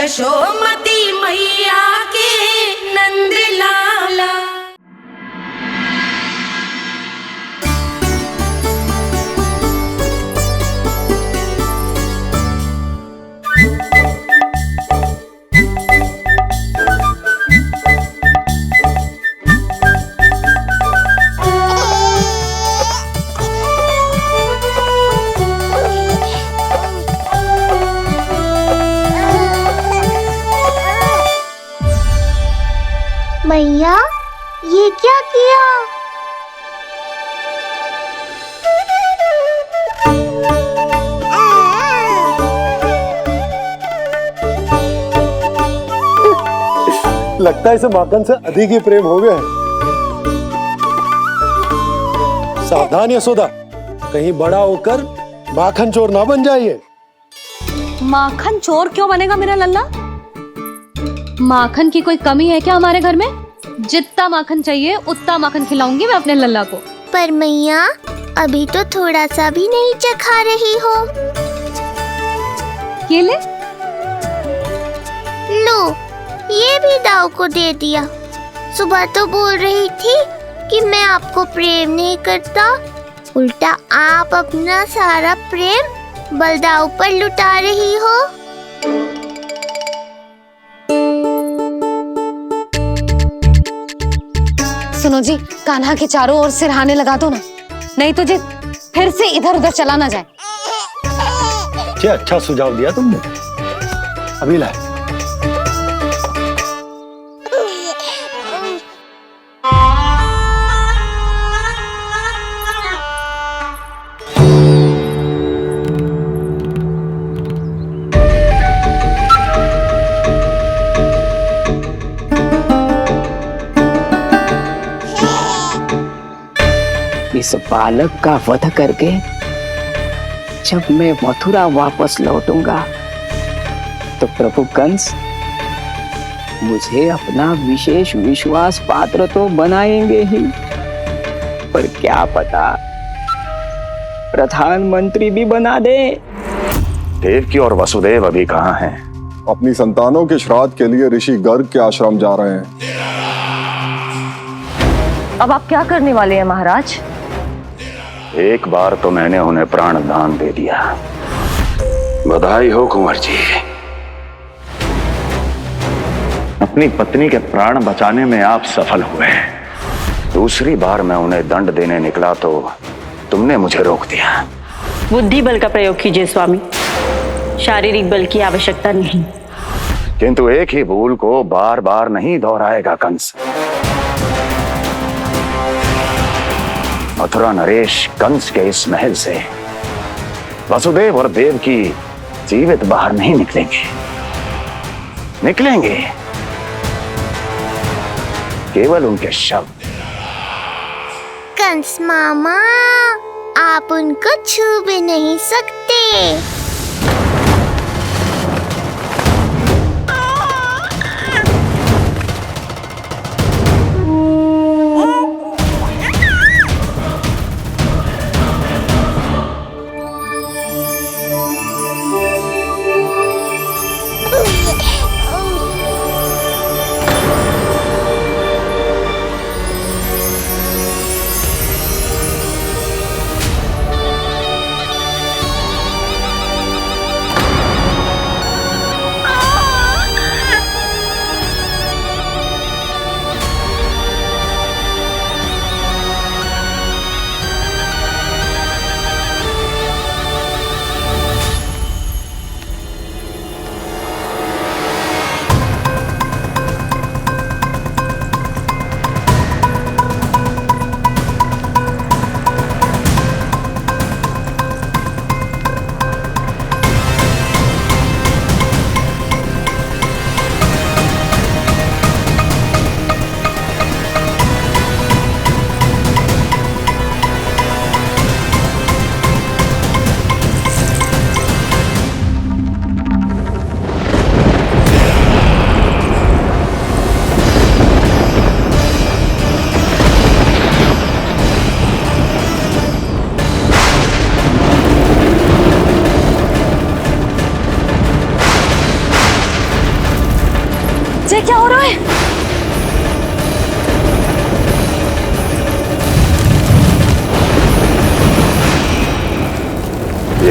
यशोमती मैया के नंद लाला। मैया, ये क्या किया? लगता है इसे माखन से अधिक ही प्रेम हो गया है। सावधान यशोदा, कहीं बड़ा होकर माखन चोर ना बन जाइए। माखन चोर क्यों बनेगा मेरा लल्ला? माखन की कोई कमी है क्या हमारे घर में? जितना माखन चाहिए उतना माखन खिलाऊंगी मैं अपने लल्ला को। पर मैया, अभी तो थोड़ा सा भी नहीं चखा रही हो। ये ले। लो, ये भी दाऊ को दे दिया। सुबह तो बोल रही थी कि मैं आपको प्रेम नहीं करता, उल्टा आप अपना सारा प्रेम बलदाऊ पर लुटा रही हो। सुनो जी, कान्हा के चारों ओर सिरहाने लगा दो ना, नहीं तो जी फिर से इधर उधर चला ना जाए। अच्छा सुझाव दिया तुमने। अभी लाए। इस बालक का वध करके जब मैं मथुरा वापस लौटूंगा तो प्रभु कंस मुझे अपना विशेष विश्वास पात्र तो बनाएंगे ही, पर क्या पता प्रधानमंत्री भी बना दे। देवकी और वसुदेव अभी कहाँ हैं? अपनी संतानों के श्राद्ध के लिए ऋषि गर्ग के आश्रम जा रहे हैं। अब आप क्या करने वाले हैं महाराज? एक बार तो मैंने उन्हें प्राण दान दे दिया। बधाई हो कुंवर जी। अपनी पत्नी के प्राण बचाने में आप सफल हुए। दूसरी बार मैं उन्हें दंड देने निकला तो तुमने मुझे रोक दिया। बुद्धि बल का प्रयोग कीजिए स्वामी, शारीरिक बल की आवश्यकता नहीं। किंतु एक ही भूल को बार बार नहीं दोहराएगा कंस। मथुरा नरेश कंस के इस महल से वसुदेव और देवकी जीवित बाहर नहीं निकलेंगे, केवल उनके शव। कंस मामा, आप उनको छू भी नहीं सकते।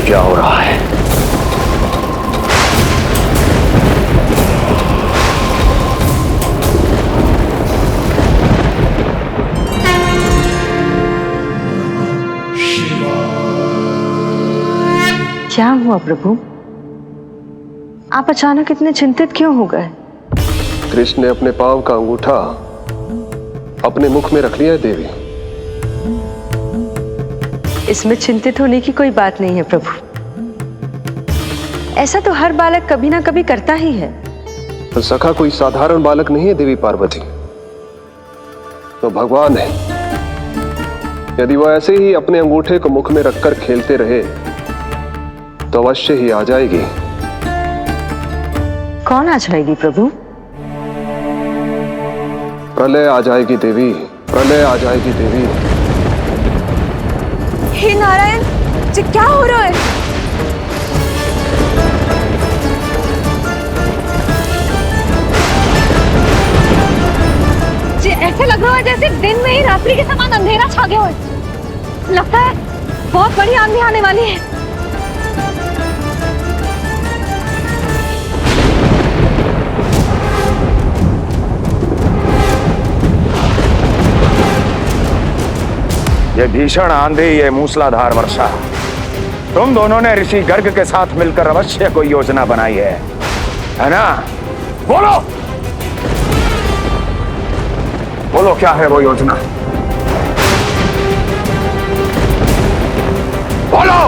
क्या हो रहा है? क्या हुआ प्रभु? आप अचानक इतने चिंतित क्यों हो गए? कृष्ण ने अपने पांव का अंगूठा अपने मुख में रख लिया है देवी। इसमें चिंतित होने की कोई बात नहीं है प्रभु। ऐसा तो हर बालक कभी ना कभी करता ही है। तो सखा कोई साधारण बालक नहीं है देवी पार्वती, तो भगवान है। यदि वो ऐसे ही अपने अंगूठे को मुख में रखकर खेलते रहे तो अवश्य ही आ जाएगी। कौन आ जाएगी प्रभु? प्रलय आ जाएगी देवी, प्रलय आ जाएगी देवी। हे नारायण जी, क्या हो रहा है? जी ऐसे लग रहा है जैसे दिन में ही रात्रि के समान अंधेरा छा गया हो। लगता है बहुत बड़ी आंधी आने वाली है। ये भीषण आंधी, ये मूसलाधार वर्षा, तुम दोनों ने ऋषि गर्ग के साथ मिलकर अवश्य कोई योजना बनाई है ना? बोलो बोलो, क्या है वो योजना? बोलो।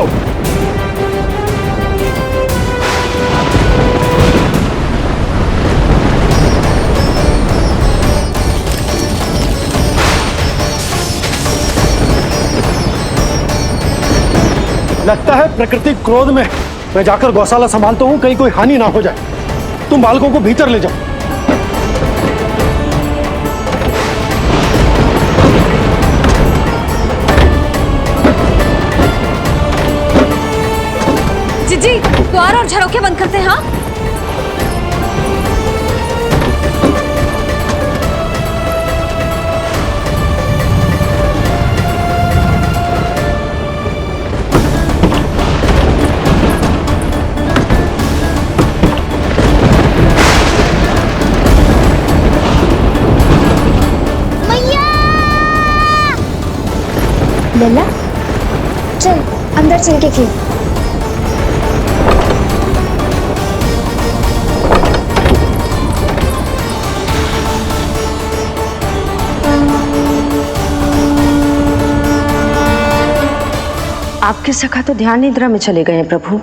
लगता है प्रकृति क्रोध में। मैं जाकर गौशाला संभालता हूँ, कहीं कोई हानि ना हो जाए। तुम बालकों को भीतर ले जाओ। जी द्वार और झरोखे बंद करते हैं। हाँ लल्ला, चल अंदर चल के खेल। आपके सखा तो ध्यान निद्रा में चले गए हैं प्रभु।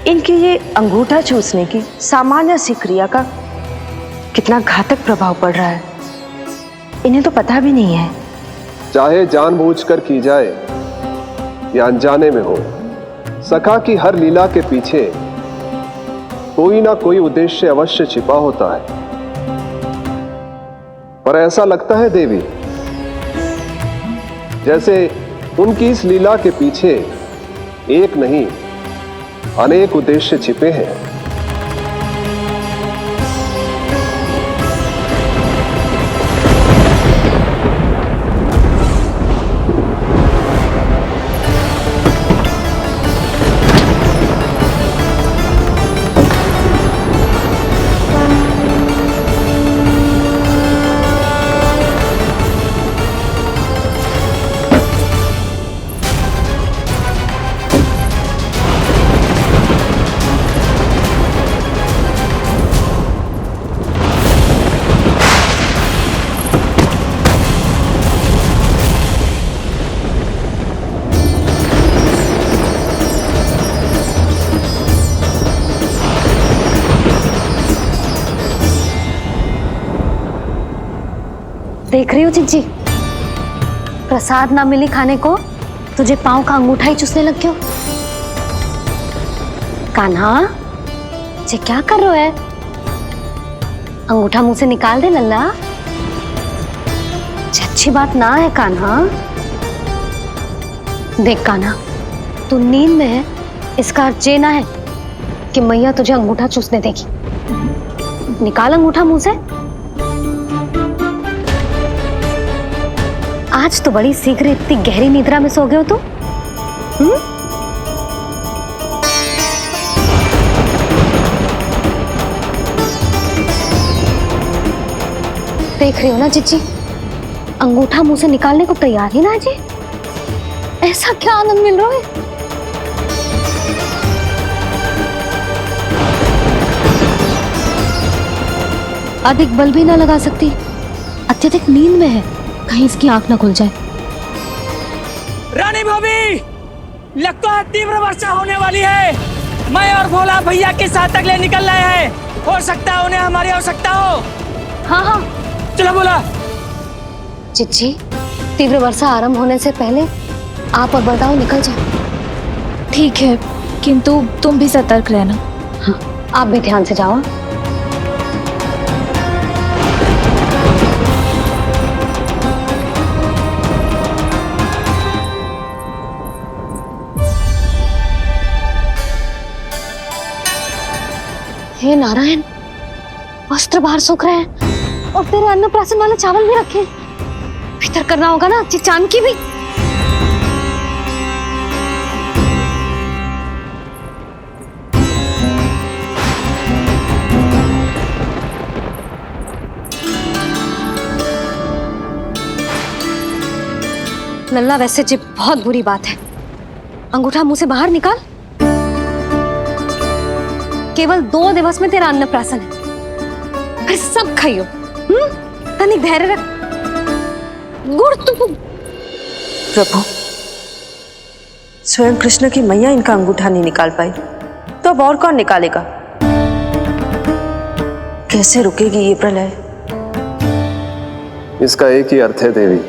इनकी ये अंगूठा चूसने की सामान्य सी क्रिया का कितना घातक प्रभाव पड़ रहा है, इन्हें तो पता भी नहीं है। चाहे जानबूझकर की जाए या अनजाने में हो, सखा की हर लीला के पीछे कोई ना कोई उद्देश्य अवश्य छिपा होता है। पर ऐसा लगता है देवी जैसे उनकी इस लीला के पीछे एक नहीं अनेक उद्देश्य छिपे हैं। देख रही हो चिंची, प्रसाद ना मिली खाने को तुझे पांव का अंगूठा ही चूसने लग गयो। कान्हा ये क्या कर रहा है? अंगूठा मुंह से निकाल दे लल्ला। ये अच्छी बात ना है कान्हा। देख कान्हा, तू नींद में है, इसका अर्थ ये ना है कि मैया तुझे अंगूठा चूसने देगी। निकाल अंगूठा मुंह से। आज तो बड़ी शीघ्र इतनी गहरी निद्रा में सो गए हो तुम। देख रही हो ना जिज्जी, अंगूठा मुंह से निकालने को तैयार ही ना है जी। ऐसा क्या आनंद मिल रहा है? अधिक बल भी ना लगा सकती, अत्यधिक नींद में है, कहीं इसकी आंख ना खुल जाए। रानी भाभी, लगता है तीव्र वर्षा होने वाली है। मैं और भोला भैया के साथ अगले निकल रहे हैं, हो सकता है उन्हें हमारी आवश्यकता हो। हाँ हाँ चलो बोला। चिच्ची, तीव्र वर्षा आरंभ होने से पहले आप और बरदाऊ निकल जाओ। ठीक है, किंतु तुम भी सतर्क रहना। हाँ, आप भी ध्यान से जाओ। हे नारायण, वस्त्र बाहर सूख रहे हैं और तेरे अन्नप्राशन वाले चावल भी रखे। भीतर करना होगा ना अच्छी चांद की भी। लल्ला, वैसे जी बहुत बुरी बात है। अंगूठा मुंह से बाहर निकाल। केवल 2 दिवस में तेरा अन्नप्राशन है, फिर सब खाइयो। तनिक धैर्य रख। गुड़ तू। प्रभु, स्वयं कृष्ण की मैया इनका अंगूठा नहीं निकाल पाई, तो अब और कौन निकालेगा? कैसे रुकेगी ये प्रलय? इसका एक ही अर्थ है देवी,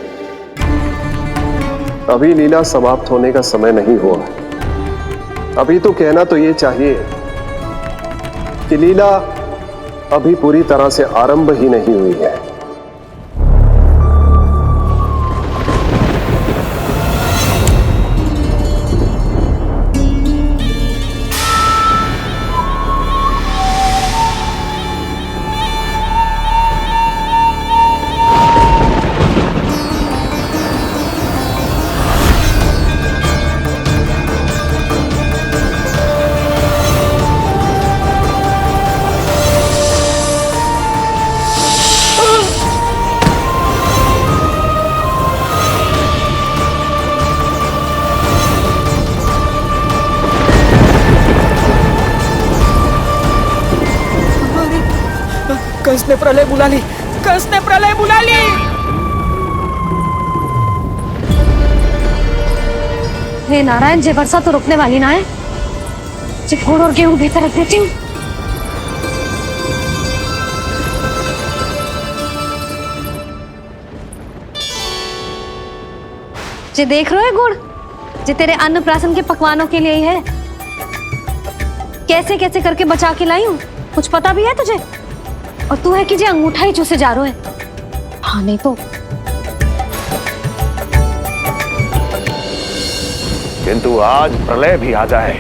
अभी लीला समाप्त होने का समय नहीं हुआ। अभी तो कहना तो ये चाहिए कि लीला अभी पूरी तरह से आरंभ ही नहीं हुई है। कंस ने प्रलय बुला ली, कंस ने प्रलय बुला ली। हे नारायण, जे वर्षा तो रुकने वाली ना है। जे गुड़ और गेहूं भीतर रख देती हूँ। जे देख रहे हो गुड़, जे तेरे अन्नप्राशन के पकवानों के लिए ही है। कैसे कैसे करके बचा के लाई हूँ, कुछ पता भी है तुझे? और तू है कि जे अंगूठा ही चूसे जा रहा है। हाँ नहीं तो। किंतु आज प्रलय भी आ जाए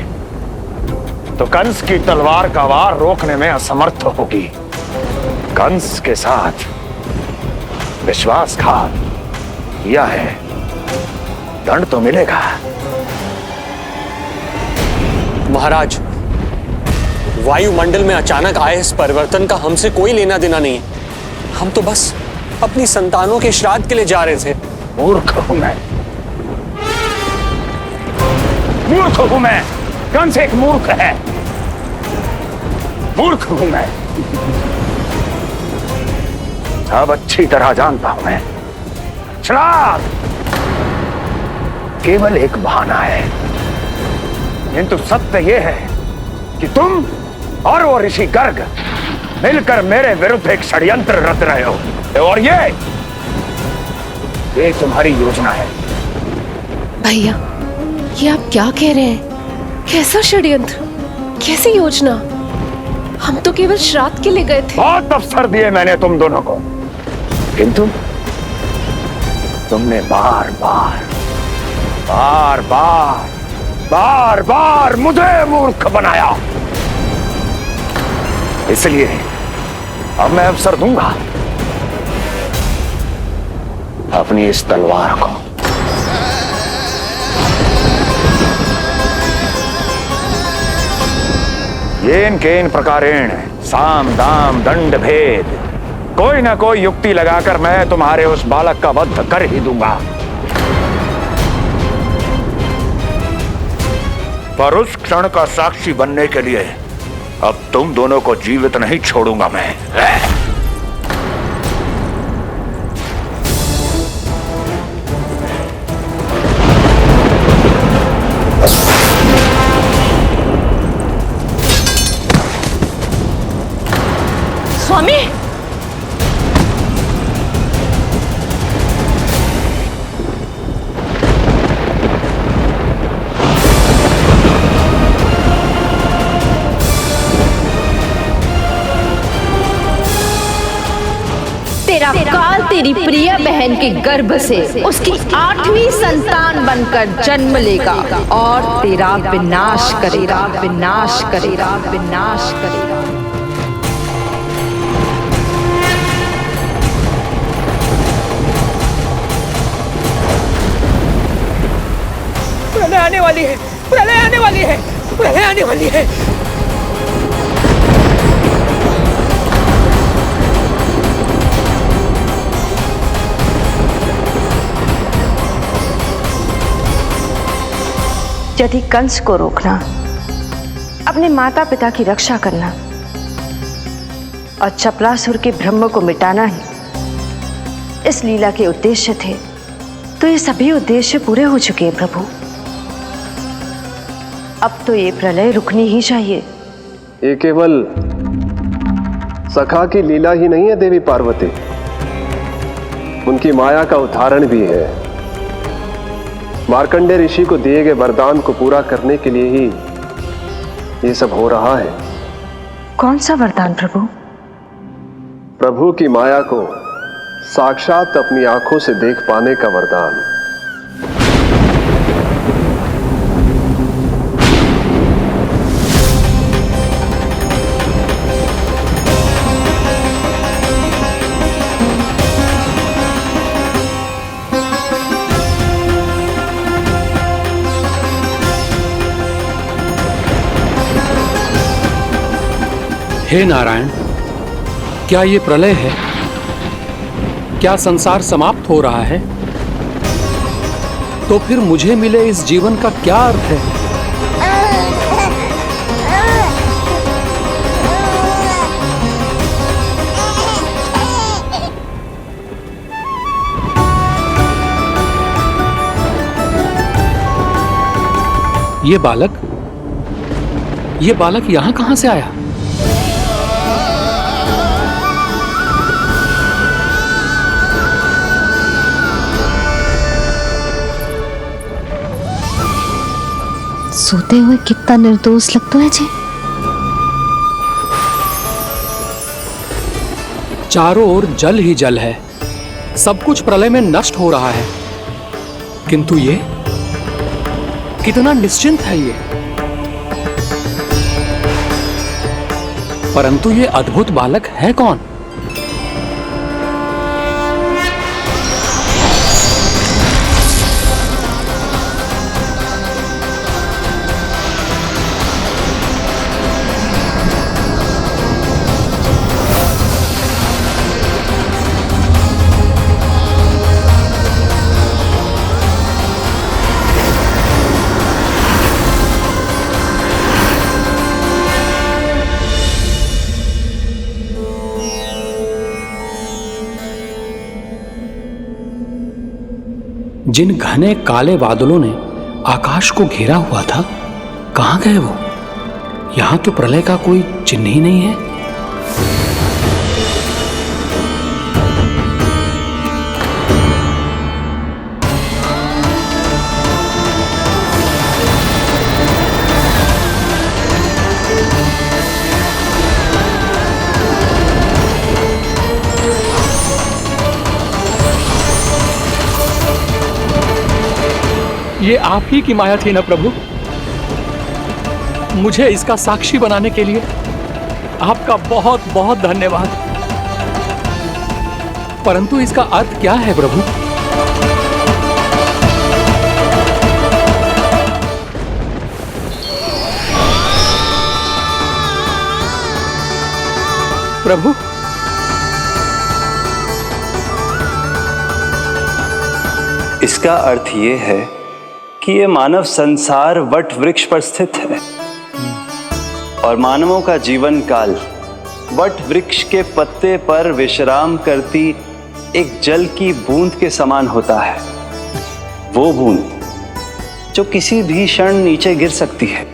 तो कंस की तलवार का वार रोकने में असमर्थ होगी। कंस के साथ विश्वासघात किया है, दंड तो मिलेगा। महाराज, वायुमंडल में अचानक आए इस परिवर्तन का हमसे कोई लेना देना नहीं है। हम तो बस अपनी संतानों के श्राद्ध के लिए जा रहे थे। मूर्ख हूं मैं, मूर्ख हूं मैं। कंस एक मूर्ख है, मूर्ख हूं मैं। अब अच्छी तरह जानता हूं मैं, श्राद्ध केवल एक बहाना है। किंतु सत्य यह है कि तुम और वो ऋषि गर्ग मिलकर मेरे विरुद्ध एक षड्यंत्र रच रहे हो, और ये तुम्हारी योजना है। भैया, ये आप क्या कह रहे हैं? कैसा षड्यंत्र, कैसी योजना? हम तो केवल श्राद्ध के लिए गए थे। बहुत अवसर दिए मैंने तुम दोनों को, किंतु तुमने बार बार बार बार बार बार मुझे मूर्ख बनाया। इसलिए अब मैं अवसर दूंगा अपनी इस तलवार को। येन केन प्रकारेण साम दाम दंड भेद कोई ना कोई युक्ति लगाकर मैं तुम्हारे उस बालक का वध कर ही दूंगा। पर उस क्षण का साक्षी बनने के लिए अब तुम दोनों को जीवित नहीं छोड़ूंगा मैं। स्वामी, तेरा काल तेरी प्रिय बहन के गर्भ से उसकी 8वीं संतान बनकर जन्म लेगा और तेरा विनाश करेगा, विनाश करेगा, विनाश करेगा। प्रलय आने वाली है, प्रलय आने वाली है, प्रलय आने वाली है। यदि कंस को रोकना, अपने माता पिता की रक्षा करना और चपलासुर के ब्रह्म को मिटाना ही इस लीला के उद्देश्य थे, तो ये सभी उद्देश्य पूरे हो चुके हैं प्रभु। अब तो ये प्रलय रुकनी ही चाहिए। ये केवल सखा की लीला ही नहीं है देवी पार्वती, उनकी माया का उदाहरण भी है। मार्कंडेय ऋषि को दिए गए वरदान को पूरा करने के लिए ही ये सब हो रहा है। कौन सा वरदान प्रभु? प्रभु की माया को साक्षात अपनी आंखों से देख पाने का वरदान। हे नारायण, क्या ये प्रलय है? क्या संसार समाप्त हो रहा है? तो फिर मुझे मिले इस जीवन का क्या अर्थ है? ये बालक यहां कहां से आया? सोते हुए कितना निर्दोष लगता है जी। चारों ओर जल ही जल है, सब कुछ प्रलय में नष्ट हो रहा है, किंतु ये कितना निश्चिंत है ये। परंतु ये अद्भुत बालक है कौन? जिन घने काले बादलों ने आकाश को घेरा हुआ था, कहां गए वो? यहां तो प्रलय का कोई चिन्ह ही नहीं है। ये आप ही की माया थी ना प्रभु? मुझे इसका साक्षी बनाने के लिए आपका बहुत बहुत धन्यवाद। परंतु इसका अर्थ क्या है प्रभु? प्रभु, इसका अर्थ ये है कि ये मानव संसार वट वृक्ष पर स्थित है और मानवों का जीवन काल वट वृक्ष के पत्ते पर विश्राम करती एक जल की बूंद के समान होता है। वो बूंद जो किसी भी क्षण नीचे गिर सकती है।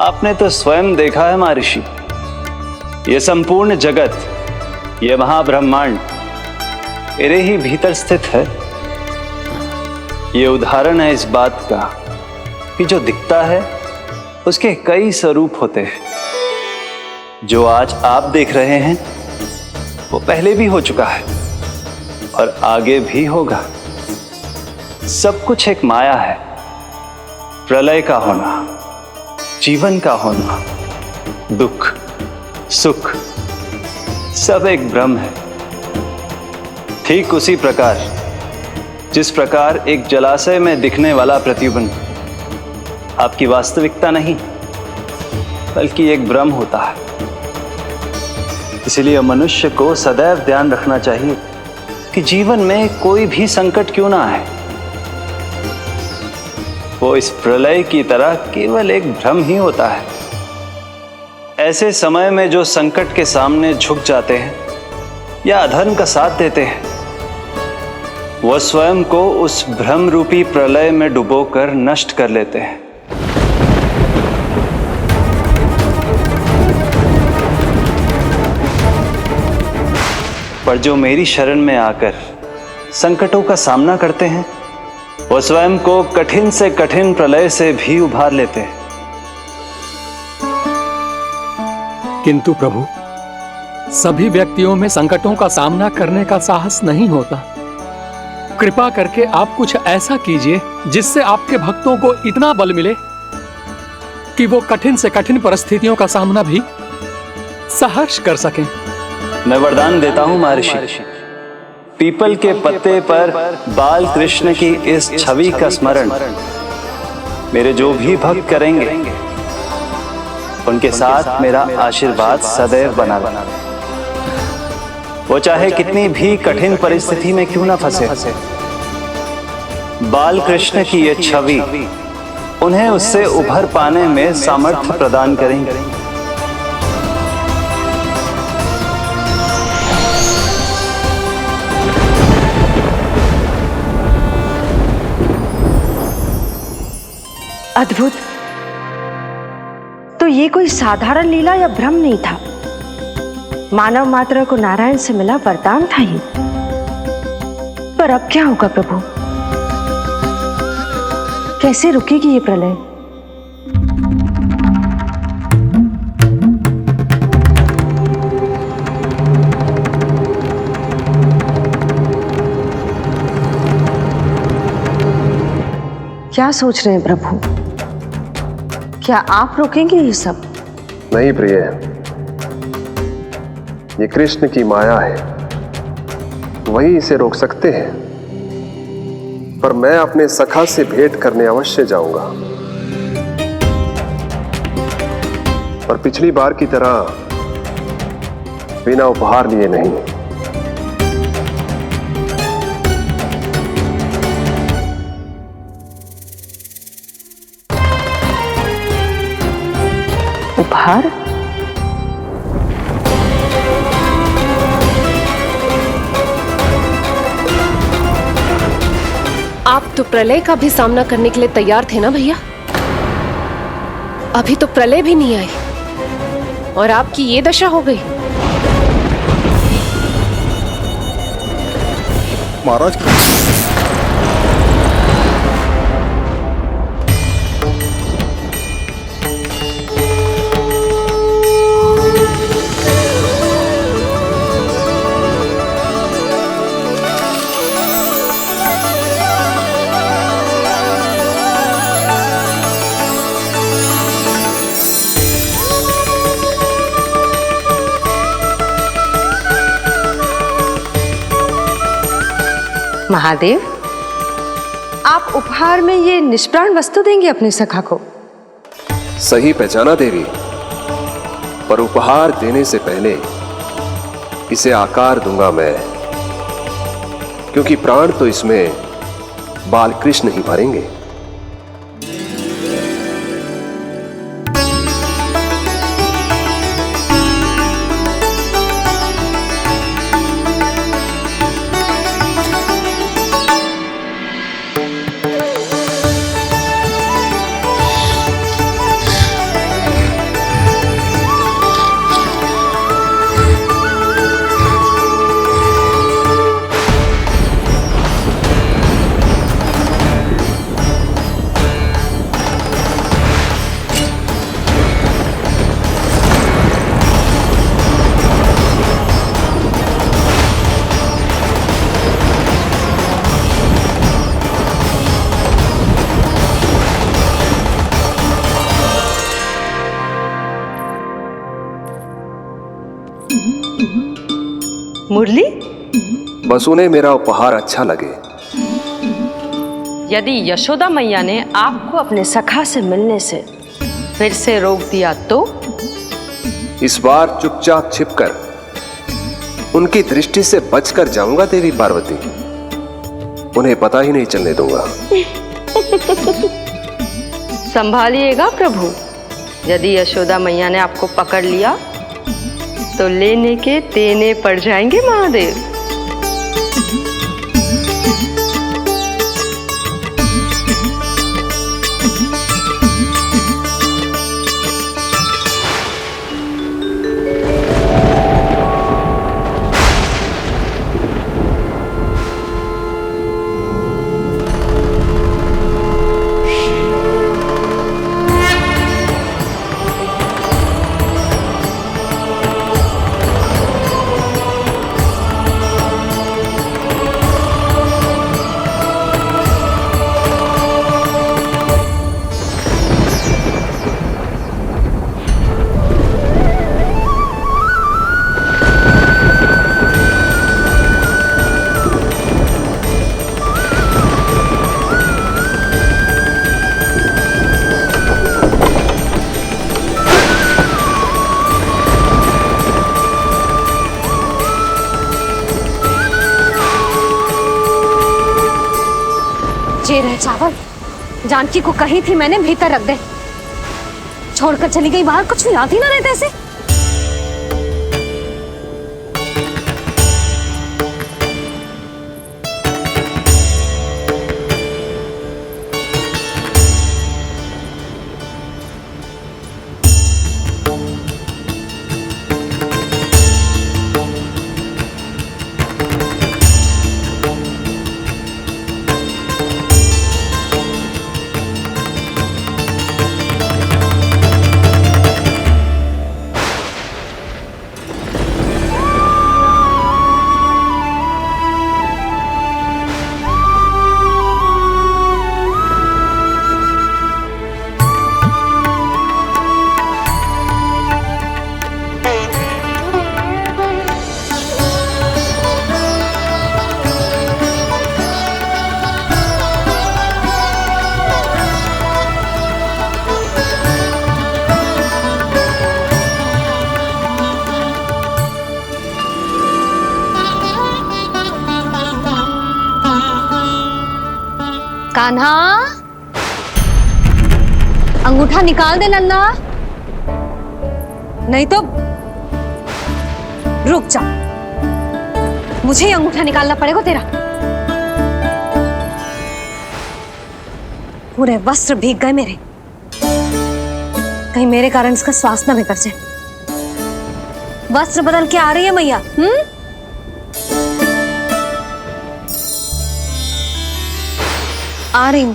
आपने तो स्वयं देखा है महर्षि, ये संपूर्ण जगत, ये महाब्रह्मांड मेरे ही भीतर स्थित है। ये उदाहरण है इस बात का कि जो दिखता है उसके कई स्वरूप होते हैं। जो आज आप देख रहे हैं वो पहले भी हो चुका है और आगे भी होगा। सब कुछ एक माया है। प्रलय का होना, जीवन का होना, दुख सुख सब एक भ्रम है। ठीक उसी प्रकार जिस प्रकार एक जलाशय में दिखने वाला प्रतिबिंब आपकी वास्तविकता नहीं बल्कि एक भ्रम होता है। इसलिए मनुष्य को सदैव ध्यान रखना चाहिए कि जीवन में कोई भी संकट क्यों ना आए, वो इस प्रलय की तरह केवल एक भ्रम ही होता है। ऐसे समय में जो संकट के सामने झुक जाते हैं या अधर्म का साथ देते हैं, वह स्वयं को उस भ्रम रूपी प्रलय में डुबोकर नष्ट कर लेते हैं। पर जो मेरी शरण में आकर संकटों का सामना करते हैं, वो स्वयं को कठिन से कठिन प्रलय से भी उभार लेते हैं। किंतु प्रभु, सभी व्यक्तियों में संकटों का सामना करने का साहस नहीं होता। कृपा करके आप कुछ ऐसा कीजिए जिससे आपके भक्तों को इतना बल मिले कि वो कठिन से कठिन परिस्थितियों का सामना भी सहर्ष कर सकें। मैं वरदान देता हूं महर्षि, पीपल के पत्ते पर बाल कृष्ण की इस छवि का स्मरण मेरे जो भी भक्त करेंगे उनके साथ मेरा आशीर्वाद सदैव बना रहे। वो चाहे कितनी भी कठिन परिस्थिति में क्यों ना फंसे, बाल कृष्ण की ये छवि उन्हें उससे उभर पाने में सामर्थ्य प्रदान करेंगे। अद्भुत। तो ये कोई साधारण लीला या भ्रम नहीं था, मानव मात्र को नारायण से मिला वरदान था ही। पर अब क्या होगा प्रभु? कैसे रुकेगी ये प्रलय? क्या सोच रहे हैं प्रभु? क्या आप रोकेंगे ये सब? नहीं प्रिय, ये कृष्ण की माया है, वही इसे रोक सकते हैं। पर मैं अपने सखा से भेंट करने अवश्य जाऊंगा, पर पिछली बार की तरह बिना उपहार लिए नहीं। उपहार? आप तो प्रलय का भी सामना करने के लिए तैयार थे ना भैया? अभी तो प्रलय भी नहीं आई और आपकी ये दशा हो गई। महाराज, महादेव, आप उपहार में ये निष्प्राण वस्तु देंगे अपने सखा को? सही पहचाना देवी, पर उपहार देने से पहले इसे आकार दूंगा मैं, क्योंकि प्राण तो इसमें बाल कृष्ण ही मरेंगे। मुरली, बस उन्हें मेरा उपहार अच्छा लगे। यदि यशोदा मैया ने आपको अपने सखा से मिलने से फिर से रोक दिया तो? इस बार चुपचाप छिपकर उनकी दृष्टि से बचकर जाऊंगा देवी पार्वती। उन्हें पता ही नहीं चलने दूंगा। संभालिएगा प्रभु, यदि यशोदा मैया ने आपको पकड़ लिया तो लेने के देने पड़ जाएंगे महादेव। ये रहे चावल, जानकी को कही थी मैंने भीतर रख दे। छोड़कर चली गई बाहर, कुछ याद ही ना रहते ऐसे। कान्हा, अंगूठा निकाल दे नन्ना, नहीं तो रुक जा, मुझे ही अंगूठा निकालना पड़ेगा तेरा। पूरे वस्त्र भीग गए मेरे, कहीं मेरे कारण इसका श्वास ना बिगड़ जाए। वस्त्र बदल के आ रही है मैया। आ रही हूं।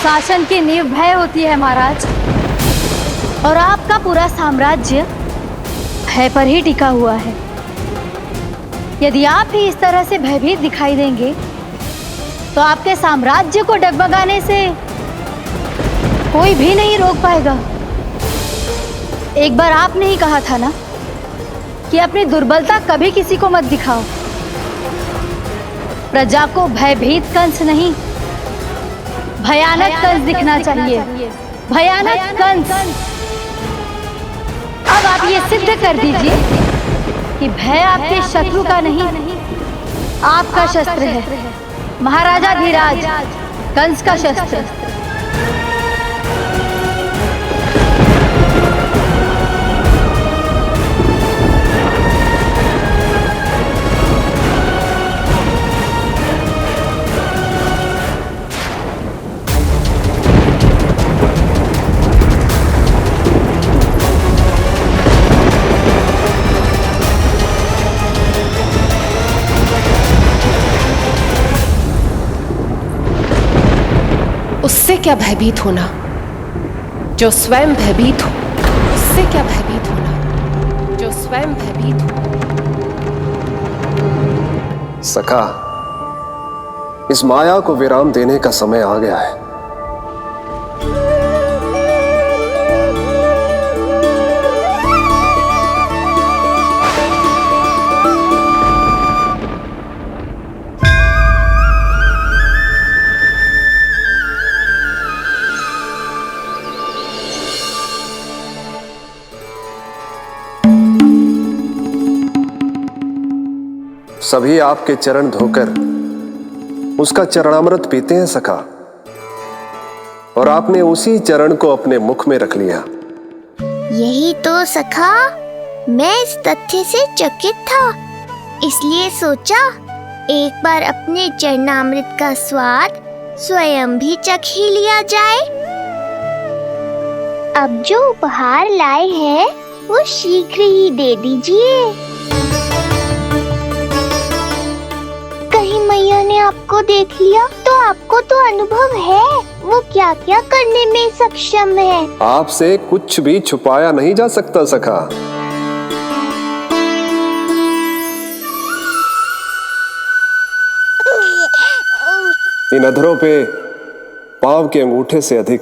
शासन की नींव भय होती है महाराज, और आपका पूरा साम्राज्य भय पर ही टिका हुआ है। यदि आप ही इस तरह से भयभीत दिखाई देंगे तो आपके साम्राज्य को डगमगाने से कोई भी नहीं रोक पाएगा। एक बार आपने ही कहा था ना कि अपनी दुर्बलता कभी किसी को मत दिखाओ। प्रजा को भयभीत कंस नहीं, भयानक कंस दिखना चाहिए, भयानक कंस। अब आप ये सिद्ध कर दीजिए कि भय आपके शत्रु का नहीं, आपका शस्त्र है। महाराजा धीराज, कंस का शस्त्र। उससे क्या भयभीत होना जो स्वयं भयभीत हो, उससे क्या भयभीत होना जो स्वयं भयभीत हो। सखा, इस माया को विराम देने का समय आ गया है। सभी आपके चरण धोकर उसका चरणामृत पीते हैं सखा, और आपने उसी चरण को अपने मुख में रख लिया। यही तो सखा, मैं इस तथ्य से चकित था, इसलिए सोचा एक बार अपने चरणामृत का स्वाद स्वयं भी चख ही लिया जाए। अब जो उपहार लाए हैं वो शीघ्र ही दे दीजिए। कहीं मैया ने आपको देख लिया तो आपको तो अनुभव है वो क्या क्या करने में सक्षम है। आपसे कुछ भी छुपाया नहीं जा सकता सखा। इन अधरों पे पांव के अंगूठे से अधिक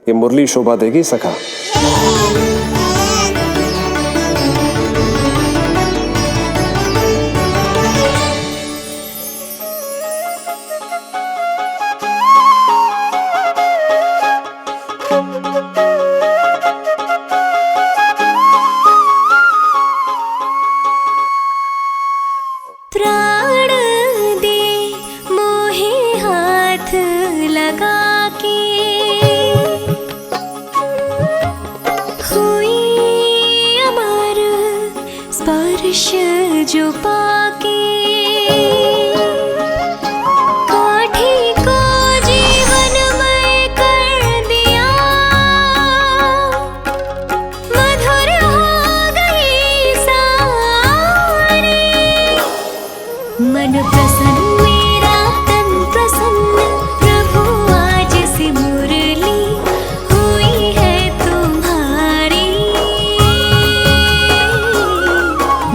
ये मुरली शोभा देगी सखा। जो पाके काठी को जीवनमय कर दिया, मधुर हो गई सारी। मन प्रसन्न मेरा तन प्रसन्न, प्रभु आज से मुरली हुई है तुम्हारी।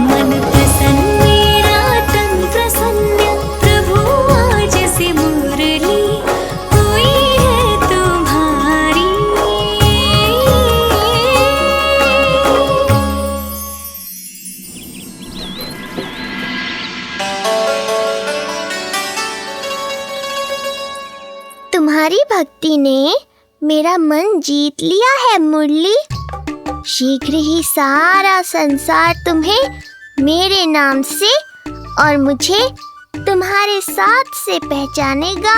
मन तुम्हारी भक्ति ने मेरा मन जीत लिया है मुरली। शीघ्र ही सारा संसार तुम्हें मेरे नाम से और मुझे तुम्हारे साथ से पहचानेगा।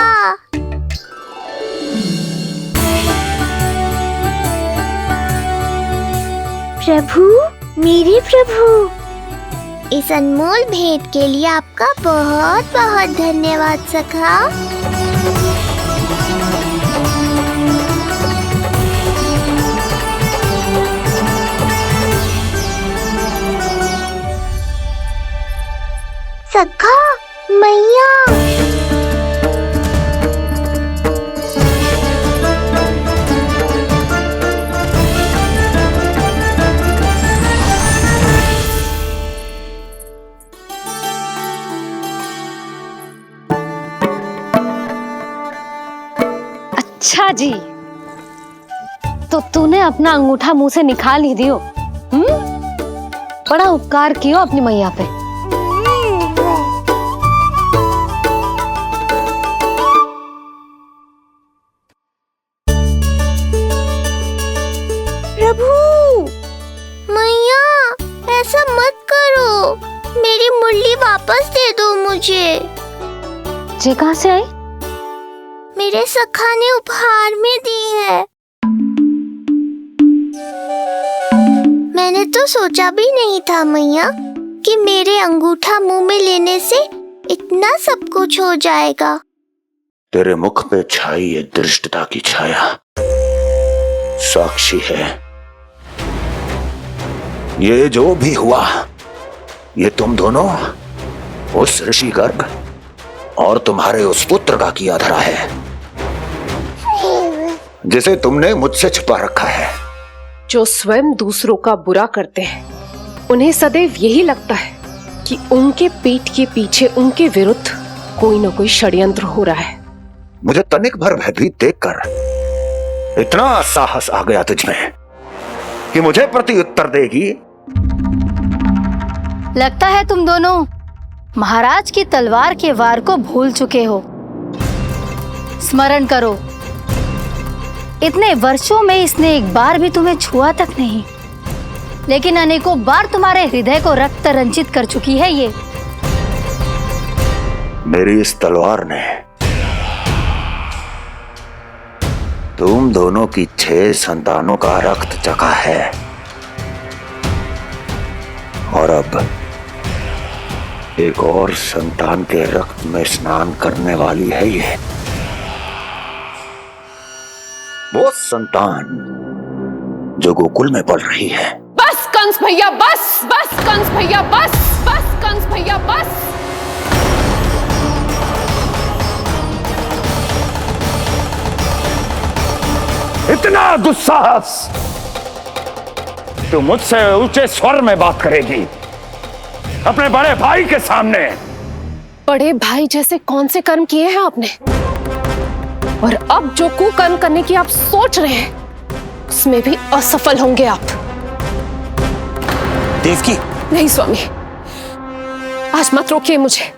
प्रभु, मेरे प्रभु, इस अनमोल भेंट के लिए आपका बहुत बहुत धन्यवाद सखा। सखा, मैया, अच्छा जी, तो तूने अपना अंगूठा मुंह से निकाल ही दियो। बड़ा उपकार कियो अपनी मैया पे। वापस दे दो मुझे। ये कहाँ से आई? मेरे सखा ने उपहार में दी है। मैंने तो सोचा भी नहीं था मैया कि मेरे अंगूठा मुंह में लेने से इतना सब कुछ हो जाएगा। तेरे मुख पे छाई ये दृष्टता की छाया साक्षी है। ये जो भी हुआ, ये तुम दोनों, उस ऋषि गर्ग और तुम्हारे उस पुत्र का किया धरा है, जिसे तुमने मुझसे छुपा रखा है। जो स्वयं दूसरों का बुरा करते हैं, उन्हें सदैव यही लगता है कि उनके पीठ के पीछे उनके विरुद्ध कोई न कोई षड्यंत्र हो रहा है। मुझे तनिक भर भयभीत देखकर इतना साहस आ गया तुझमें कि मुझे प्रति उत्तर देगी। लगता है तुम दोनों महाराज की तलवार के वार को भूल चुके हो। स्मरण करो, इतने वर्षों में इसने एक बार भी तुम्हें छुआ तक नहीं, लेकिन अनेकों बार तुम्हारे हृदय को रक्त रंजित कर चुकी है ये। मेरी इस तलवार ने तुम दोनों की 6 संतानों का रक्त चखा है, और अब एक और संतान के रक्त में स्नान करने वाली है ये। वो संतान जो गोकुल में पल रही है। बस कंस भैया बस, बस कंस भैया बस, बस कंस भैया बस। इतना दुस्साहस तू मुझसे ऊंचे स्वर में बात करेगी अपने बड़े भाई के सामने? बड़े भाई जैसे कौन से कर्म किए हैं आपने, और अब जो कुकर्म करने की आप सोच रहे हैं उसमें भी असफल होंगे आप। देवकी। नहीं स्वामी, आज मत रोकिए मुझे।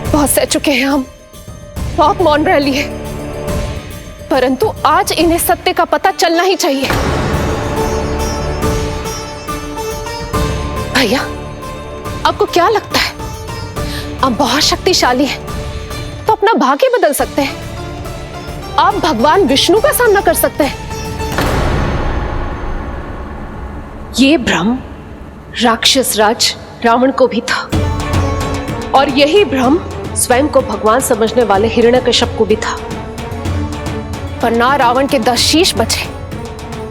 बहुत सह चुके हैं हम, आप मौन रह लिए, परंतु आज इन्हें सत्य का पता चलना ही चाहिए। भैया, आपको क्या लगता है आप बहुत शक्तिशाली हैं, तो अपना भाग्य बदल सकते हैं? आप भगवान विष्णु का सामना कर सकते हैं। ये भ्रम राक्षस राज रावण को भी था, और यही भ्रम स्वयं को भगवान समझने वाले हिरण्यकश्यप को भी था। पर ना रावण के 10 शीश बचे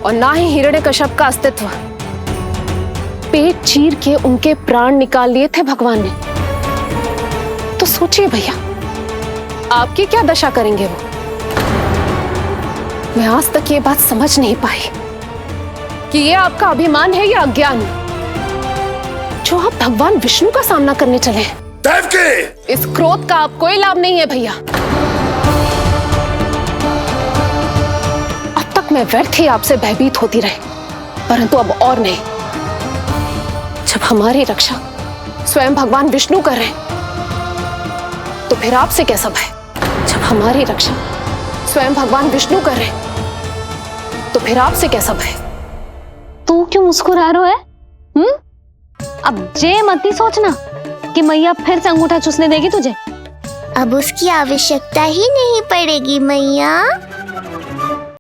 और ना ही हिरण्यकश्यप का अस्तित्व। पेट चीर के उनके प्राण निकाल लिए थे भगवान ने। तो सोचिए भैया, आपकी क्या दशा करेंगे वो? मैं आज तक ये बात समझ नहीं पाई कि ये आपका अभिमान है या अज्ञान, जो आप भगवान विष्णु का सामना करने चले हैं। देवकी! इस क्रोध का आप कोई लाभ नहीं है भैया। अब तक मैं व्यर्थ ही आपसे भयभीत होती रही, परंतु अब और नहीं। जब हमारी रक्षा स्वयं भगवान विष्णु कर रहे हैं, तो फिर आपसे कैसा भय? जब हमारी रक्षा स्वयं भगवान विष्णु कर रहे हैं, तो फिर आपसे कैसा भय? तू क्यों मुस्कुरा रहा है? अब ये मत ही सोचना कि मैया फिर से अंगूठा चूसने देगी तुझे। अब उसकी आवश्यकता ही नहीं पड़ेगी मैया।